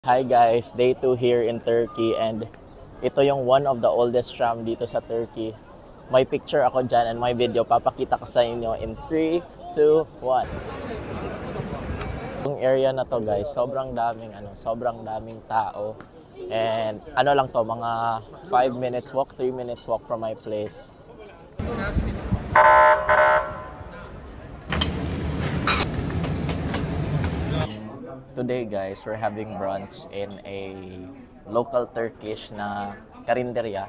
Hi guys, day 2 here in Turkey and ito yung one of the oldest tram dito sa Turkey. May picture ako dyan and may video. Papakita ko sa inyo in 3, 2, 1. Yung area na to guys, sobrang daming tao. And ano lang to, mga 5 minutes walk, 3 minutes walk from my place. Today guys, we're having brunch in a local Turkish na karinderya.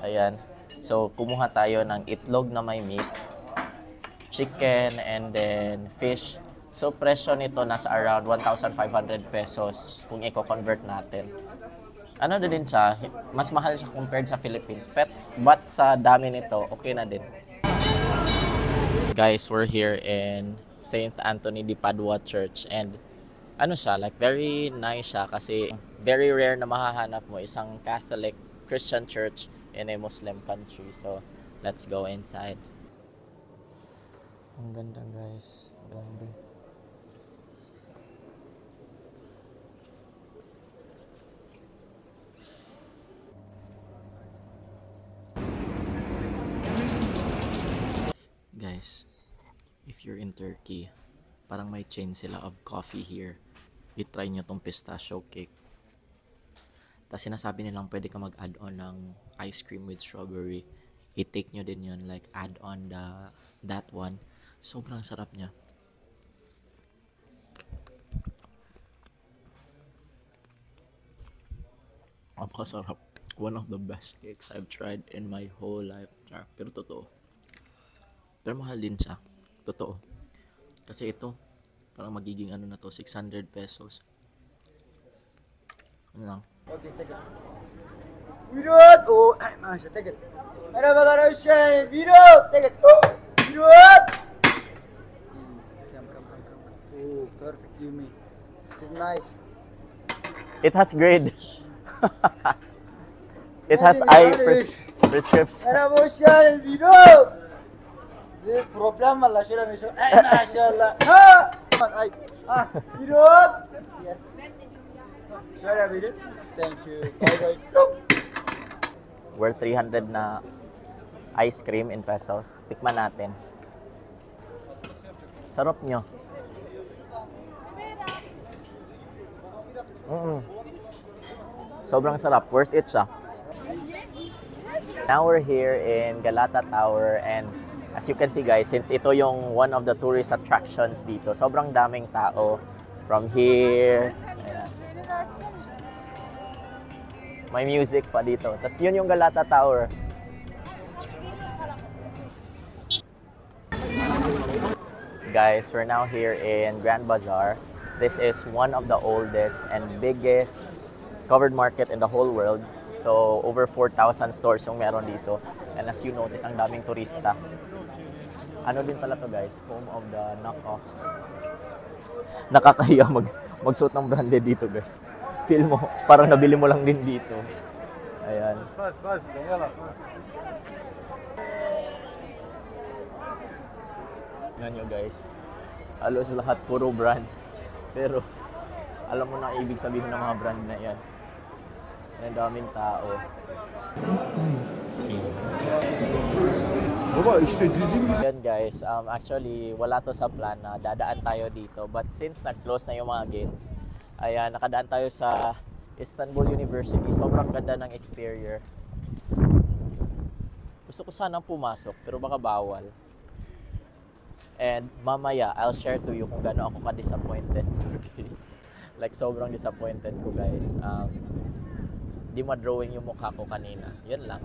Ayan. So, kumuha tayo ng itlog na may meat, chicken, and then fish. So, presyo nito nasa around 1,500 pesos kung i-convert natin. Ano na din siya, mas mahal siya compared sa Philippines. But sa dami nito, okay na din. Guys, we're here in St. Anthony de Padua Church and ano siya, like very nice siya kasi very rare na mahahanap mo isang Catholic Christian church in a Muslim country. So, let's go inside. Ang ganda guys. Grabe. Guys, if you're in Turkey, parang may chain sila of coffee here. I-try nyo tong pistachio cake. Tapos sinasabi nilang pwede ka mag-add on ng ice cream with strawberry. I-take nyo din yun, like add on that one. Sobrang sarap niya. Napakasarap. One of the best cakes I've tried in my whole life. Pero totoo. Pero mahal din siya. Totoo. Kasi ito, parang magiging ano na to, 600 pesos. Ano lang? Okay, take it. Virot! Oh, maşallah, take it. Merhabalar, hoş geldiniz. Virot! Take it. Virot! Yes. Come. Oh, perfect, Yumi. It is nice. It has grade. It has eye prescription. Merhaba, hoş geldiniz. Virot! Bir problem var la, şöyle bir şey. Ay maşallah. Ha! Ay. Ah, Virot! Yes. Şöyle bir. Thank you. Bye. Worth 300 na ice cream in pesos. Tikman natin. Sarap nyo. Sobrang sarap. Worth it siya. Now we're here in Galata Tower and as you can see guys, since ito yung one of the tourist attractions dito, sobrang daming tao from here. Ayan. May music pa dito. At yun yung Galata Tower. Guys, we're now here in Grand Bazaar. This is one of the oldest and biggest covered market in the whole world. So, over 4,000 stores yung meron dito. And as you notice, ang daming turista. Ano din pala to guys? Home of the knockoffs. Nakakahiya magsuot ng branded dito guys. Feel mo, parang nabili mo lang din dito. Ayan. Pas, tingala. Yan nyo guys. Halos lahat puro brand. Pero, alam mo na ibig sabihin ng mga brand na yan. Ang daming tao. Yan guys, actually wala to sa plan na dadaan tayo dito. But since nag-close na yung mga gates, ayan, nakadaan tayo sa Istanbul University. Sobrang ganda ng exterior. Gusto ko sanang pumasok, pero baka bawal. And mamaya, I'll share to you kung gaano ako ka-disappointed today. Like, sobrang disappointed ko guys. Di ma-drawing yung mukha ko kanina. Yun lang.